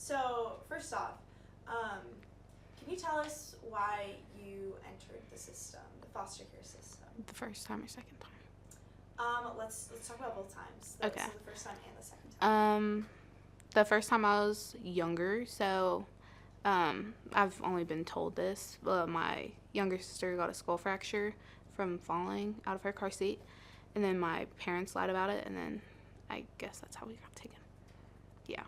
So, first off, can you tell us why you entered the system, the foster care system? The first time or second time? Let's talk about both times. Okay. So the first time and the second time. The first time I was younger, so I've only been told this, but my younger sister got a skull fracture from falling out of her car seat, and then my parents lied about it, and then I guess that's how we got taken. Yeah.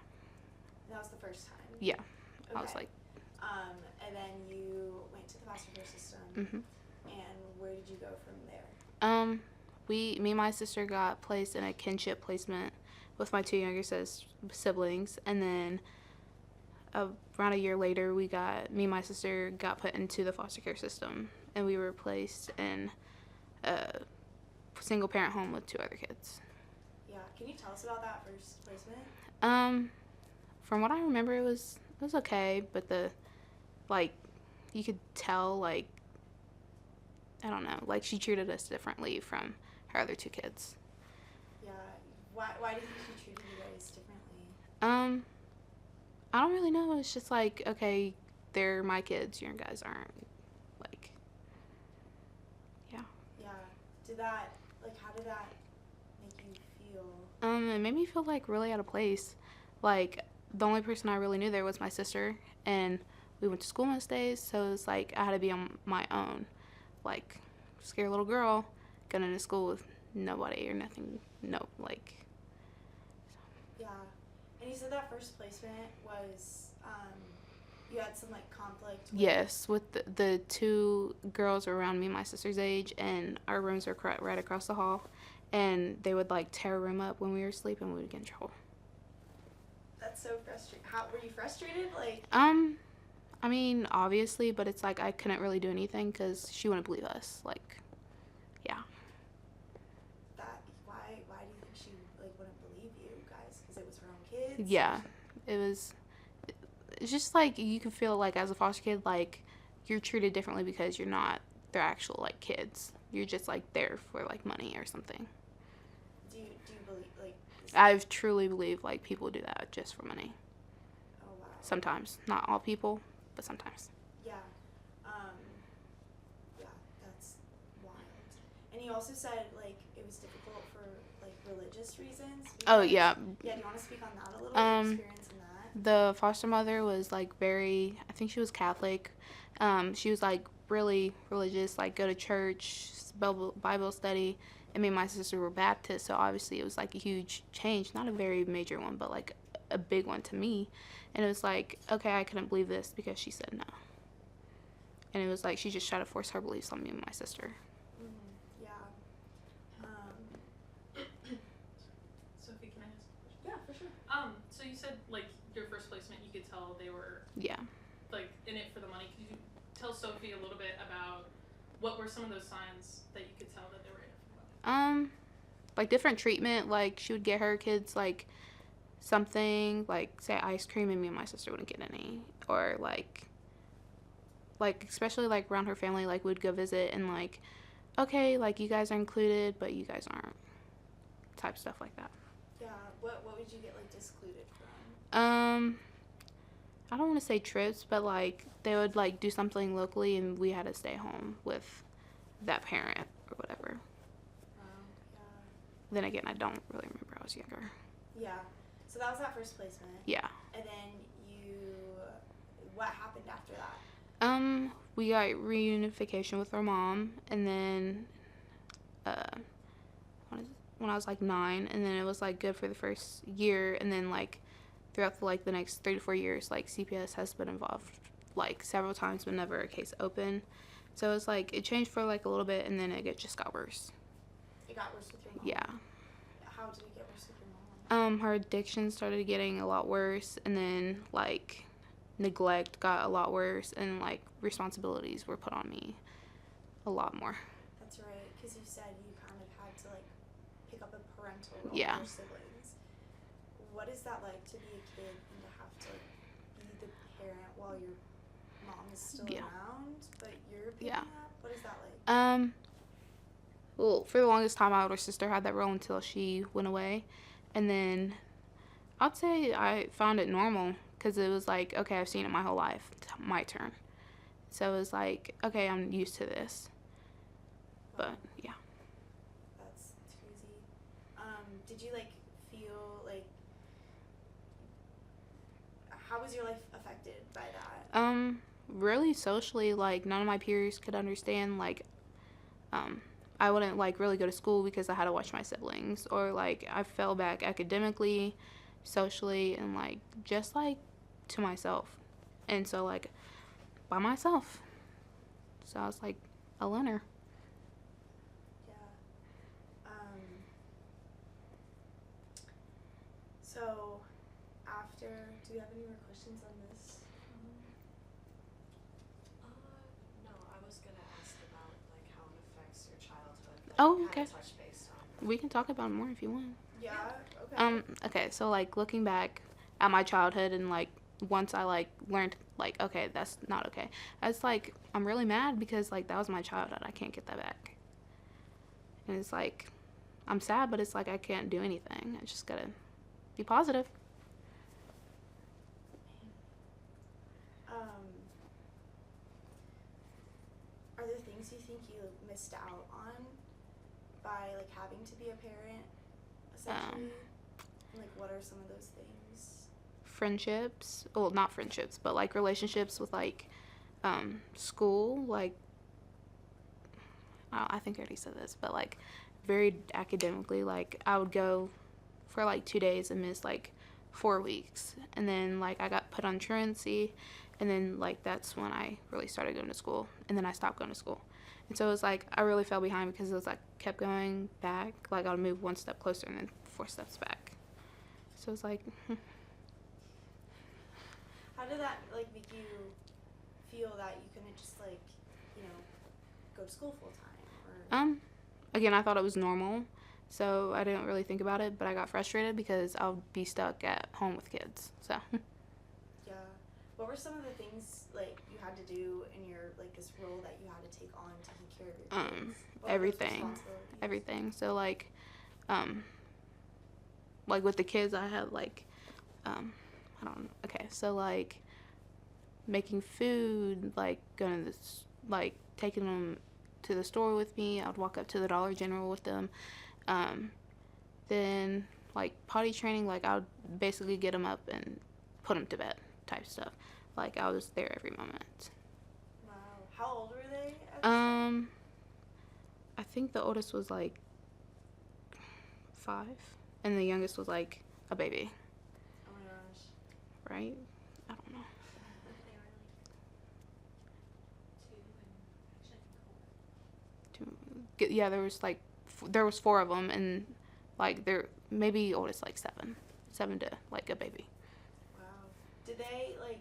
That was the first time? Yeah. Okay. I was like... and then you went to the foster care system, and where did you go from there? Me and my sister got placed in a kinship placement with my two younger siblings, and then around a year later, me and my sister got put into the foster care system, and we were placed in a single parent home with 2 other kids. Yeah, can you tell us about that first placement? From what I remember, it was okay, but you could tell, I don't know, she treated us differently from her other 2 kids. Yeah, why do you think she treated you guys differently? I don't really know. It's just okay, they're my kids, your guys aren't. Yeah. Yeah. How did that make you feel? It made me feel really out of place. The only person I really knew there was my sister, and we went to school most days, so it was I had to be on my own. Scared little girl going into school with nobody or nothing. Yeah. And you said that first placement was, you had some conflict with... Yes, with the 2 girls were around me, my sister's age, and our rooms were right across the hall, and they would tear a room up when we were asleep, and we would get in trouble. That's so frustrating. How were you frustrated? I mean, obviously, but it's I couldn't really do anything because she wouldn't believe us. Yeah. Why do you think she wouldn't believe you guys? Because it was her own kids? Yeah, it's just you can feel as a foster kid you're treated differently because you're not their actual kids. You're just there for money or something. Do you believe I truly believe people do that just for money. Oh wow. Sometimes, not all people, but sometimes. Yeah. Yeah, that's wild. And you also said it was difficult for religious reasons. Oh yeah. Yeah, do you want to speak on that a little? Your experience in that? The foster mother was very, I think she was Catholic. She was really religious, go to church, Bible study. And me and my sister were Baptist, so obviously it was a huge change, not a very major one, but a big one to me. And it was okay, I couldn't believe this because she said no. And it was she just tried to force her beliefs on me and my sister. Yeah. Sophie, can I ask a question? Yeah, for sure. So you said your first placement, you could tell they were in it for the money. Could you tell Sophie a little bit about what were some of those signs that you could tell that they were in it for the money? Different treatment. She would get her kids something say ice cream, and me and my sister wouldn't get any. Or especially around her family, we'd go visit and okay, you guys are included, but you guys aren't. Type stuff like that. Yeah. What would you get discluded from? I don't want to say trips, but they would do something locally, and we had to stay home with that parent or whatever. Yeah. Then again, I don't really remember. I was younger. Yeah. So that was that first placement. Yeah. And then what happened after that? We got reunification with our mom, and then when I was 9, and then it was good for the first year, and then throughout the next 3 to 4 years, CPS has been involved several times, but never a case open. So it's it changed for a little bit, and then it just got worse. It got worse with your mom? Yeah. How did it get worse with your mom? Her addiction started getting a lot worse, and then neglect got a lot worse, and responsibilities were put on me a lot more. That's right, because you said you kind of had to pick up a parental role Yeah. for your siblings. What is that like to be a kid and to have to be the parent while your mom is still around, but you're picking up? What is that like? Well, for the longest time, my older sister had that role until she went away, and then I'd say I found it normal because it was like, okay, I've seen it my whole life. It's my turn. So it was like, okay, I'm used to this. But, yeah. That's crazy. Did you, like, feel, like, how was your life affected by that? Really socially, like, none of my peers could understand, like, I wouldn't, like, really go to school because I had to watch my siblings, or, like, I fell back academically, socially, and, like, just, like, to myself. And so, like, by myself. So I was, like, a loner. Yeah. So, after, do you have any more questions on this? No, I was gonna ask about like how it affects your childhood. Like, Oh, okay. touch base on. We can talk about it more if you want. Yeah. Okay. Okay, so, like, looking back at my childhood and, like, once I, like, learned, like, okay, that's not okay. It's, like, I'm really mad because, like, that was my childhood. I can't get that back. And it's, like, I'm sad, but it's, like, I can't do anything. I just gotta be positive. Are there things you think you missed out on by, like, having to be a parent, essentially? Like, what are some of those things? Friendships. Well, not friendships, but, like, relationships with, like, school. Like, I think I already said this, but, like, very academically. Like, I would go for, like, 2 days and miss, like, 4 weeks. And then, like, I got put on truancy. And then, like, that's when I really started going to school. And then I stopped going to school. And so it was, like, I really fell behind because it was, like, kept going back. Like, I would move 1 step closer and then 4 steps back. So it was, like... How did that, like, make you feel that you couldn't just, like, you know, go to school full time? Or... Again, I thought it was normal. So I didn't really think about it. But I got frustrated because I would be stuck at home with kids. So... Yeah. What were some of the things, like, you had to do in your, like, this role that you had to take on to take care of your kids? Everything. So, like with the kids, I had, like, I don't know. Okay, so, like, making food, like, going to this, like, taking them to the store with me. I would walk up to the Dollar General with them. Then, like, potty training, like, I would basically get them up and put them to bed type stuff. Like, I was there every moment. Wow. How old were they? I think the oldest was, like, 5, and the youngest was, like, a baby. Oh my gosh. Right? I don't know. They were like 2 and actually 4. Yeah, there was, like, there was 4 of them, and, like, they're maybe oldest, like, 7 to, like, a baby. Wow. Did they, like,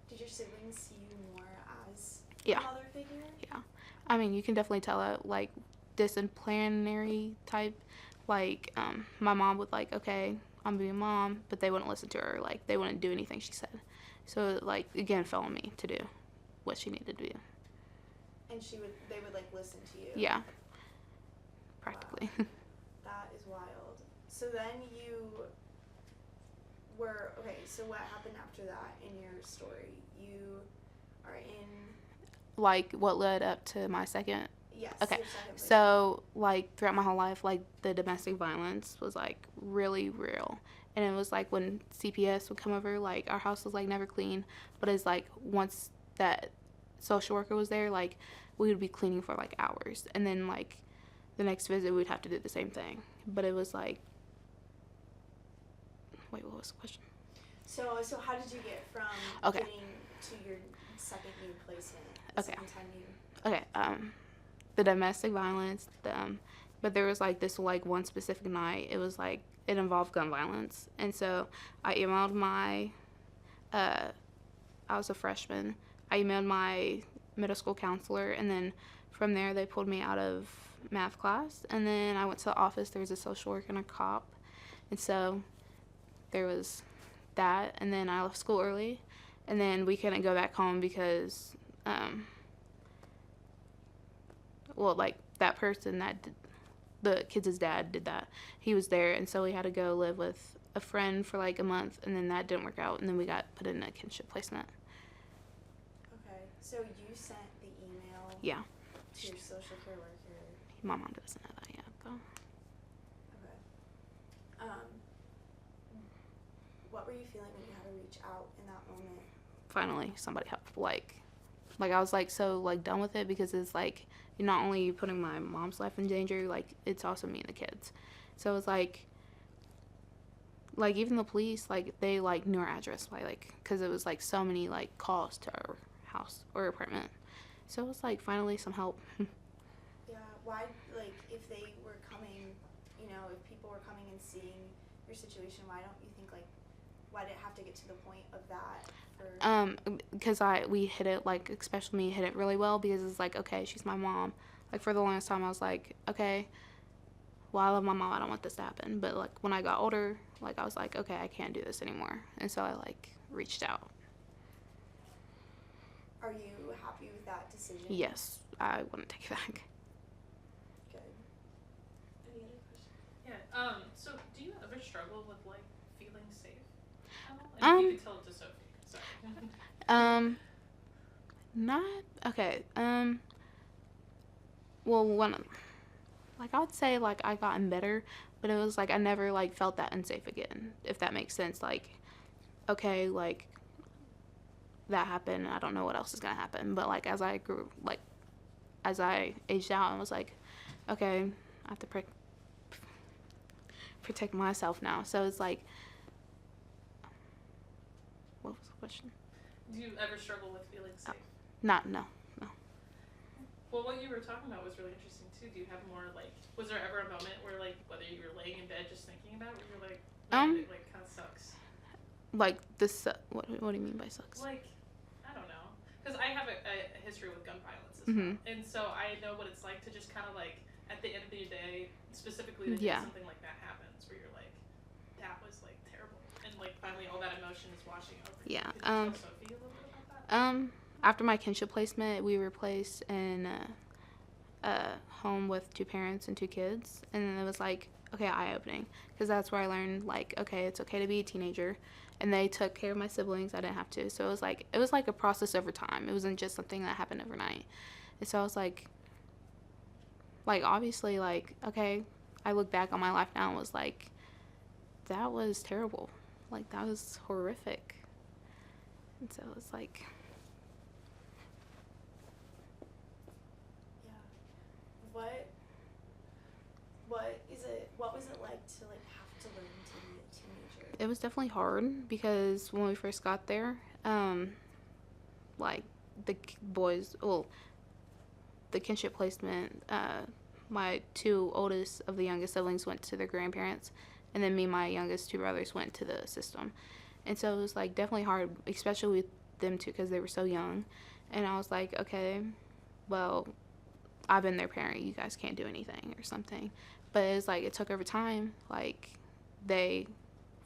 did your siblings see you more as Yeah. a mother figure? Yeah. I mean, you can definitely tell that, like, disciplinary type, like, my mom would, like, okay, I'm being a mom, but they wouldn't listen to her. Like, they wouldn't do anything she said. So, like, again, fell on me to do what she needed to do. And they would, like, listen to you? Yeah. Practically. Wow. That is wild. So then you were, okay, so what happened after that in your story? You are in... Like, what led up to my second? Yes. Okay. Your second place. So, like, throughout my whole life, like, the domestic violence was, like, really real. And it was, like, when CPS would come over, like, our house was, like, never clean. But it's, like, once that social worker was there, like, we would be cleaning for, like, hours. And then, like, the next visit, we'd have to do the same thing. But it was, like... Wait, what was the question? So how did you get from Okay. getting to your second new placement? Okay. Second time you... Okay, the domestic violence, but there was, like, this, like, one specific night, it was, like, it involved gun violence, and so I emailed my, I was a freshman, I emailed my middle school counselor, and then from there, they pulled me out of math class, and then I went to the office, there was a social worker and a cop, and so there was that, and then I left school early, and then we couldn't go back home because, well, like, the kids' dad did that. He was there, and so we had to go live with a friend for like a month, and then that didn't work out, and then we got put in a kinship placement. Okay, so you sent the email Yeah. to your social care worker. My mom doesn't know that yet, though. Okay. What were you feeling when you had to reach out in that moment? Finally, somebody helped. Like I was like so like done with it, because it's like you're not only putting my mom's life in danger, like it's also me and the kids. So it's like even the police, like they like knew our address by like, because it was like so many like calls to our house or apartment. So it was like finally some help. Yeah, why, like, if they were coming, you know, if people were coming and seeing your situation, why don't you think, like, why did it have to get to the point of that? Because we hit it, like, especially me, hit it really well, because it's like, okay, she's my mom. Like, for the longest time, I was like, okay, well, I love my mom, I don't want this to happen. But like when I got older, like I was like, okay, I can't do this anymore. And so I like reached out. Are you happy with that decision? Yes, I wouldn't take it back. Good. Any other questions? Yeah. So do you ever struggle with like feeling safe at all? And if you could tell it to Sophie. Sorry. Not okay. Well, when like I would say like I gotten better, but it was like I never like felt that unsafe again, if that makes sense. Like, okay, like that happened, I don't know what else is gonna happen. But like as I grew, like as I aged out, I was like, okay, I have to protect myself now. So it's like, what was the question? Do you ever struggle with feeling safe? No. Well, what you were talking about was really interesting too. Do you have more like, was there ever a moment where like, whether you were laying in bed just thinking about it, where you're like, man, it like kind of sucks? Like this, what do you mean by sucks? Like, I don't know, because I have a history with gun violence as well, and so I know what it's like to just kind of like at the end of the day, specifically, when something like that happens, where you're like, that was like terrible, and like finally all that emotion is washing over you. Yeah. Could you tell Sophie a little bit about that? After my kinship placement, we were placed in a home with 2 parents and 2 kids, and then it was like, okay, eye-opening, because that's where I learned like, okay, it's okay to be a teenager. And they took care of my siblings. I didn't have to. So it was like a process over time. It wasn't just something that happened overnight. And so I was like obviously, like, okay, I look back on my life now and was like, that was terrible. Like, that was horrific. And so it was like, yeah. What was it like to like have to learn to be a teenager? it was definitely hard, because when we first got there, like the boys, well, the kinship placement, my 2 oldest of the youngest siblings went to their grandparents, and then me and my youngest 2 brothers went to the system. And so it was like definitely hard, especially with them 2, because they were so young. And I was like, okay, well, I've been their parent, you guys can't do anything or something. But it's like it took over time. Like they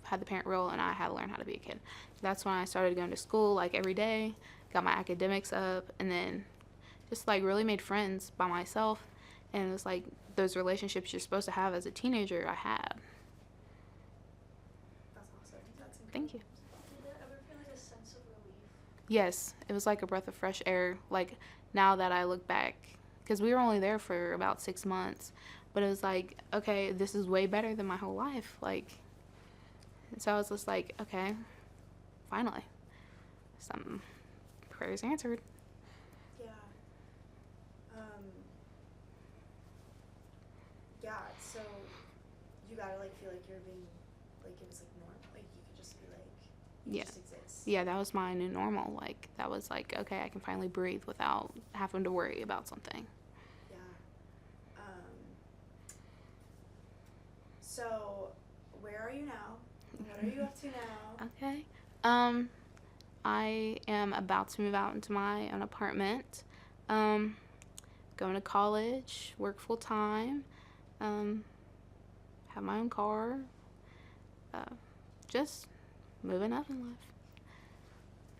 had the parent role and I had to learn how to be a kid. That's when I started going to school like every day, got my academics up, and then just like really made friends by myself. And it was like those relationships you're supposed to have as a teenager, I had. That's awesome. That's incredible. Thank you. Did it ever feel like a sense of relief? Yes, it was like a breath of fresh air. Like now that I look back, because we were only there for about 6 months, but it was like, okay, this is way better than my whole life. Like, and so I was just like, okay, finally, some prayers answered. Yeah. Yeah. So you gotta like feel like you're being like it was like normal. Like you could just be like you just exist. Yeah, that was my new normal. Like that was like, okay, I can finally breathe without having to worry about something. Yeah. So where are you now? What are you up to now? Okay. I am about to move out into my own apartment. Going to college, work full time, have my own car. Just moving up in life.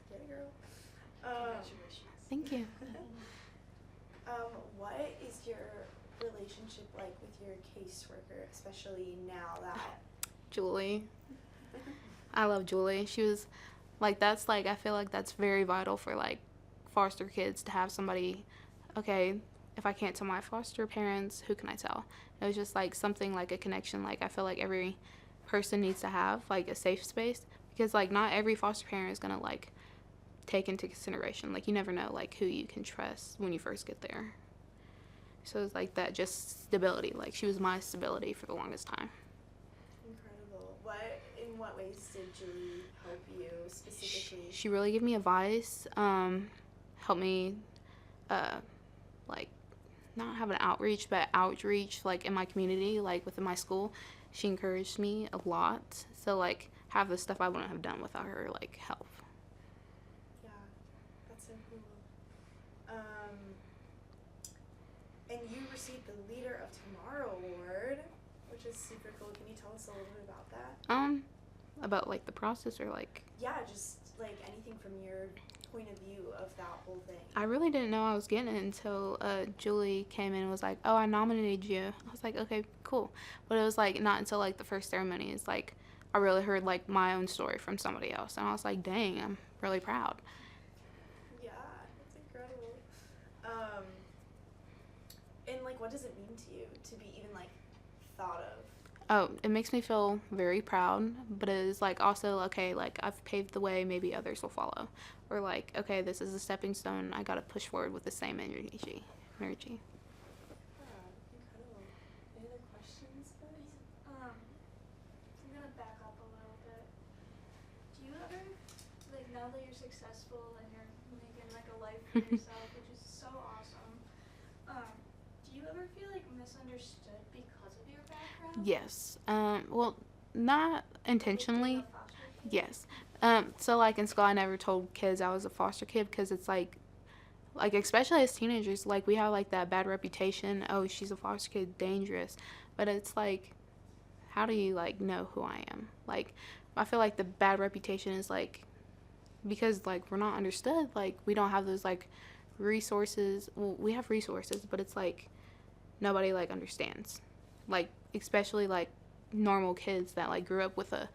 Get it, girl. Congratulations. Thank you. What is your relationship like with your caseworker, especially now that Julie. I love Julie. She was, like, that's, like, I feel like that's very vital for, like, foster kids to have somebody, okay, if I can't tell my foster parents, who can I tell? It was just, like, something, like, a connection. Like, I feel like every person needs to have, like, a safe space. Because, like, not every foster parent is going to, like, take into consideration. Like, you never know, like, who you can trust when you first get there. So it's like that, just stability. Like, she was my stability for the longest time. Incredible. In what ways did Julie help you specifically? She really gave me advice, helped me, like, not have an outreach, but outreach, like, in my community, like, within my school. She encouraged me a lot. So, like, have the stuff I wouldn't have done without her, like, help. Yeah, that's so cool. And you received the Leader of Tomorrow Award, which is super cool. Can you tell us a little bit about that? About, like, the process or, like... Yeah, just, like, anything from your point of view of that whole thing. I really didn't know I was getting it until Julie came in and was like, oh, I nominated you. I was like, okay, cool. But it was, like, not until, like, the first ceremony. It's, like, I really heard, like, my own story from somebody else. And I was like, dang, I'm really proud. Yeah, that's incredible. And, like, what does it mean to you to be even, like, thought of? Oh, it makes me feel very proud, but it is, like, also, okay, like, I've paved the way, maybe others will follow. Or, like, okay, this is a stepping stone, I gotta push forward with the same energy. Yeah, incredible. Any other questions, guys? I'm gonna back up a little bit. Do you ever, like, now that you're successful and you're making, like, a life for yourself, which is so awesome, do you ever feel, like, misunderstood because of your background? Yes. Well, not intentionally. Like, being a foster kid? Yes. So, like, in school, I never told kids I was a foster kid because it's, like, especially as teenagers, like, we have, like, that bad reputation. Oh, she's a foster kid, dangerous. But it's, like, how do you, like, know who I am? Like, I feel like the bad reputation is, like, because, like, we're not understood. Like, we don't have those, like, resources. Well, we have resources, but it's, like, nobody, like, understands. Like, especially, like, normal kids that, like, grew up with a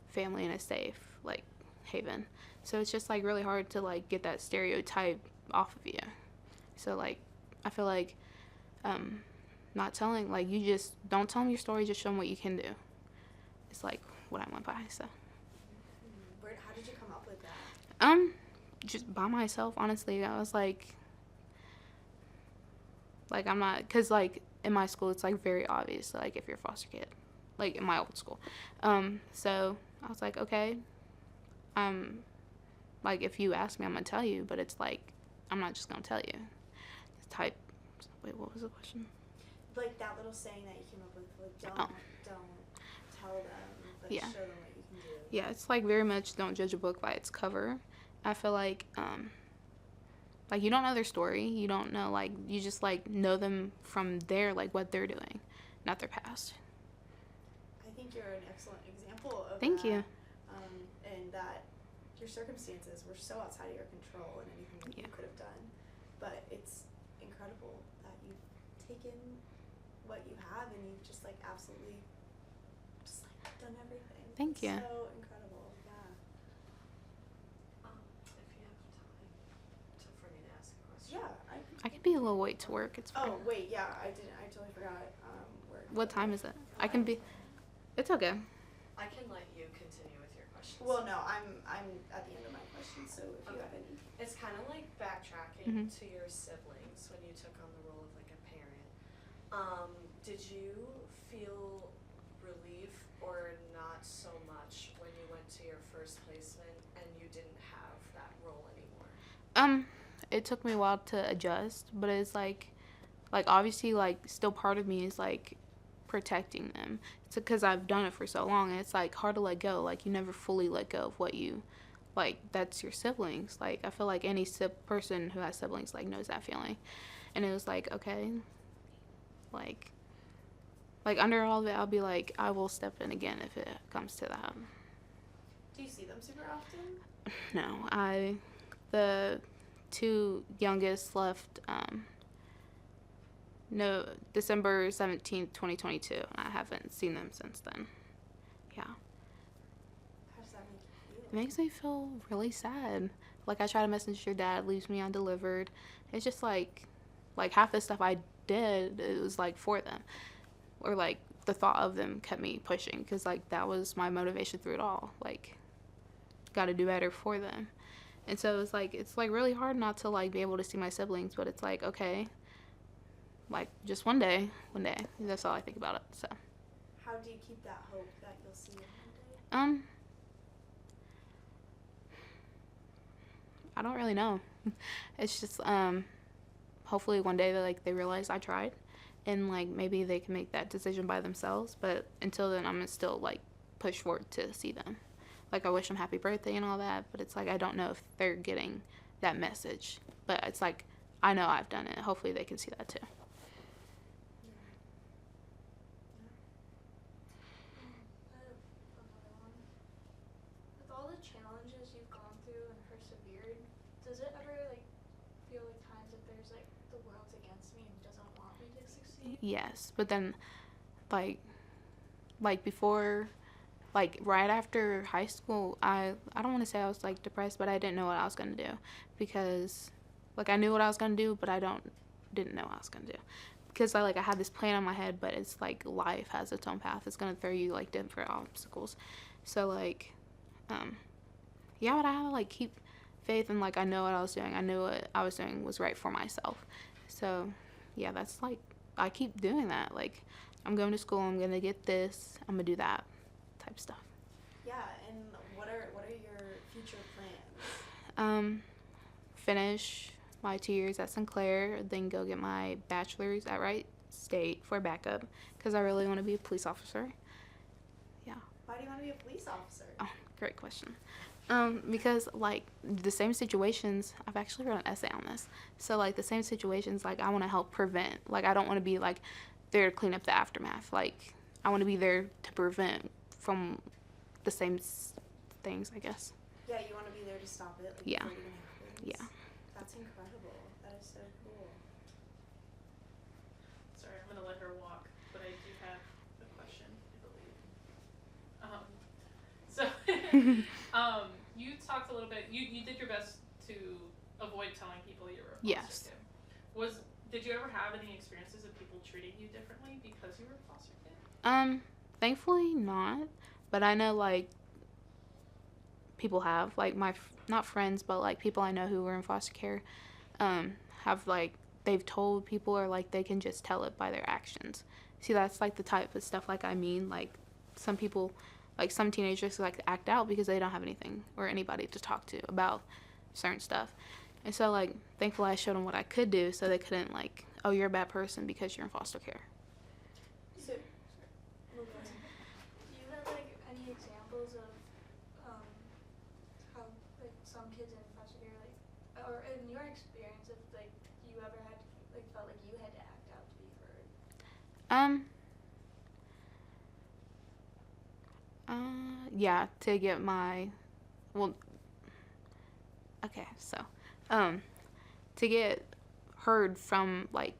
family in a safe, like, haven. So it's just, like, really hard to, like, get that stereotype off of you. So, like, I feel like not telling, like, you just don't tell them your story, just show them what you can do. It's, like, what I went by, so. How did you come up with that? Just by myself, honestly. I was, like, I'm not, because, like, in my school, it's, like, very obvious, like, if you're a foster kid, like, in my old school. So I was like, okay, like, if you ask me, I'm gonna tell you, but it's, like, I'm not just gonna tell you. Wait, what was the question? Like, that little saying that you came up with, like, don't tell them, but Yeah. show them what you can do. Yeah, it's, like, very much don't judge a book by its cover. I feel like, you don't know their story. You don't know, like, you just, like, know them from their, like, what they're doing, not their past. I think you're an excellent example of Thank that. you. And that your circumstances were so outside of your control and anything that you could have done. But it's incredible that you've taken what you have and you've just, like, absolutely just, like, done everything. Thank you. So incredible, yeah. If you have time for me to ask a question. Yeah. I could be a little late to work. It's fine. Oh, wait, yeah, I totally forgot. What time is it? I can be. It's okay. I can let you continue with your questions. Well, no, I'm at the end of my questions, so if you have any. It's kind of like backtracking to your siblings when you took on the role of, like, a parent. Did you feel relief or not so much when you went to your first placement and you didn't have that role anymore? It took me a while to adjust, but it's like obviously, like, still part of me is, like, protecting them. It's because I've done it for so long, and it's, like, hard to let go. Like, you never fully let go of what you, like, that's your siblings. Like, I feel like any person who has siblings, like, knows that feeling. And it was like, okay, like under all of it, I'll be like, I will step in again if it comes to that. Do you see them super often? No, the two youngest left, December 17th, 2022, and I haven't seen them since then. Yeah. It makes me feel really sad. Like, I try to message your dad, leaves me undelivered. It's just like half the stuff I did, it was like for them, or like the thought of them kept me pushing, because like that was my motivation through it all. Like, got to do better for them. And so it's like really hard not to like be able to see my siblings, but it's like, okay, like just one day, that's all I think about it. So how do you keep that hope that you'll see them one day? I don't really know. It's just hopefully one day they realize I tried, and like maybe they can make that decision by themselves. But until then, I'm gonna still like push forward to see them. Like, I wish them happy birthday and all that, but it's like I don't know if they're getting that message. But it's like I know I've done it. Hopefully they can see that too. With all the challenges you've gone through and persevered, does it ever like feel like times that there's like the world's against me and doesn't want me to succeed? Yes, but then like before, like right after high school, I don't want to say I was like depressed, but I didn't know what I was gonna do, because like I knew what I was gonna do, but I didn't know what I was gonna do, because I had this plan in my head, but it's like life has its own path. It's gonna throw you like different obstacles. So like yeah, but I had to like keep faith, and like I know what I was doing. I knew what I was doing was right for myself. So yeah, that's like I keep doing that. Like, I'm going to school, I'm gonna get this, I'm gonna do that type stuff. Yeah, and what are your future plans? Finish my 2 years at Sinclair, then go get my bachelor's at Wright State for backup, because I really want to be a police officer. Yeah. Why do you want to be a police officer? Oh, great question. Because like the same situations, I've actually wrote an essay on this. So like the same situations, like I want to help prevent. Like, I don't want to be like there to clean up the aftermath. Like, I want to be there to prevent from the same things, I guess. Yeah, you want to be there to stop it. Like, Yeah. before it even happens. Yeah. That's incredible. That is so cool. Sorry, I'm gonna let her walk, but I do have a question, I believe. You talked a little bit. You did your best to avoid telling people you were a foster kid. Did you ever have any experiences of people treating you differently because you were a foster kid? Thankfully not, but I know like people have, like my not friends, but like people I know who were in foster care, have like they've told people, or like they can just tell it by their actions. See, that's like the type of stuff like I mean, like some people, like some teenagers like to act out because they don't have anything or anybody to talk to about certain stuff. And so like thankfully I showed them what I could do, so they couldn't like, oh, you're a bad person because you're in foster care. So, Do you have like any examples of how like some kids in foster care, like, or in your experience, if like you ever had like felt like you had to act out to be heard? Yeah, to get my, okay, so, to get heard from, like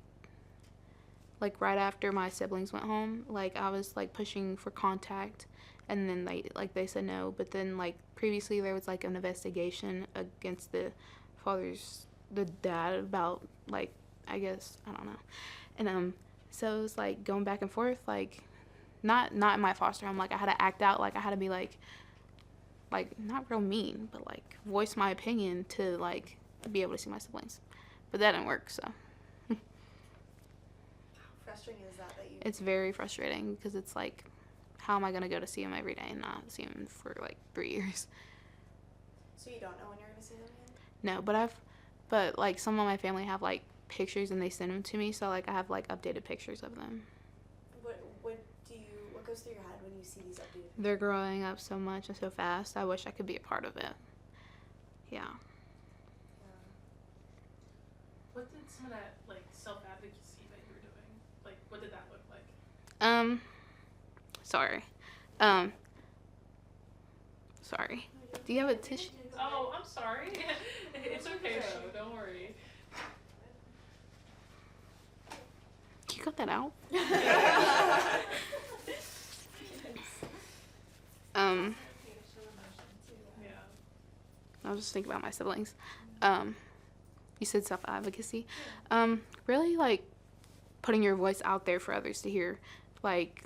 right after my siblings went home, like, I was, like, pushing for contact, and then, they said no, but then, like, previously there was, like, an investigation against the dad about, like, I guess, I don't know, and, so it was, like, going back and forth, like, not in my foster home, like, I had to act out, like, I had to be, like, not real mean, but, like, voice my opinion to, like, be able to see my siblings, but that didn't work, so. how frustrating is that you... It's very frustrating, because it's, like, how am I going to go to see him every day and not see him for, like, 3 years? So you don't know when you're going to see them again? No, but, like, some of my family have, like, pictures, and they send them to me, so, like, I have, like, updated pictures of them. What goes through your head when you see these updated pictures? They're growing up so much and so fast. I wish I could be a part of it. Yeah. What did some of that, like, self-advocacy that you were doing, like, what did that look like? Sorry. Sorry. Do you have a tissue? Oh, I'm sorry. It's okay, though. Don't worry. Can you cut that out? Yeah. I was just thinking about my siblings. You said self-advocacy. Really, like, putting your voice out there for others to hear. Like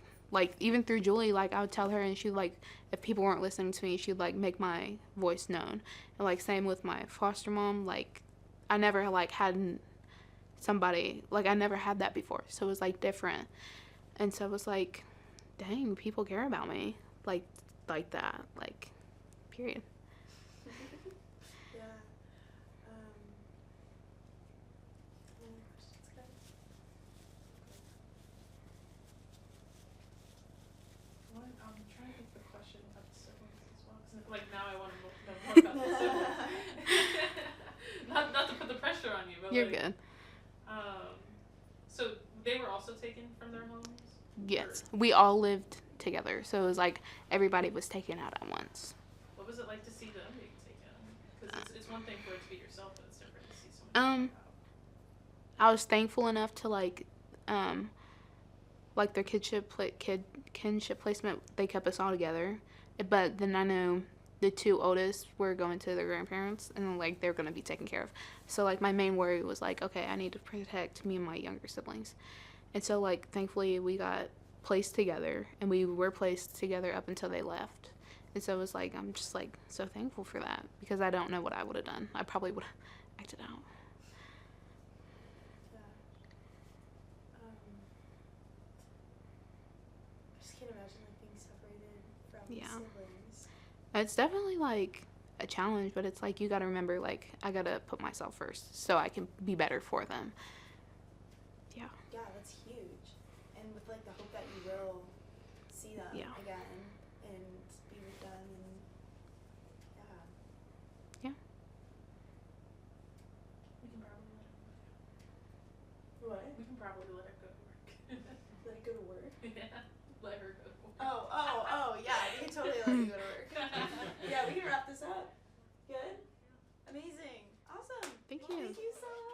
even through Julie, like, I would tell her, and she'd, like, if people weren't listening to me, she'd, like, make my voice known. And, like, same with my foster mom. Like, I never, like, had somebody, like, I never had that before. So it was, like, different. And so it was, like, dang, people care about me. Like that. Like, period. Yeah. Any other questions, guys? I'm trying to think the question about the siblings as well. 'Cause, like, now I want to know more about the siblings. not to put the pressure on you, but You're like, good. So they were also taken from their homes? Yes. We all lived together. So it was like everybody was taken out at once. What was it like to see them being taken? Because it's one thing for it to be yourself, but it's different to see someone taken out. I was thankful enough to like their kinship placement. They kept us all together, but then I know the two oldest were going to their grandparents, and like they're gonna be taken care of. So like my main worry was like, okay, I need to protect me and my younger siblings, and so like thankfully we got placed together, and we were placed together up until they left. And so it was like, I'm just like so thankful for that, because I don't know what I would have done. I probably would have acted out. Yeah. I just can't imagine like being separated from siblings. It's definitely like a challenge, but it's like you gotta remember, like, I gotta put myself first so I can be better for them. Yeah. Yeah, that's huge. And with like the hope that you will see them again and be with them, and yeah. We can probably let it go to work. What? Let it go to work? Yeah, let her go to work. Oh, yeah, we can totally let you go to work. Yeah, we can wrap this up. Good? Amazing. Awesome. Thank Well, you. Thank you so much.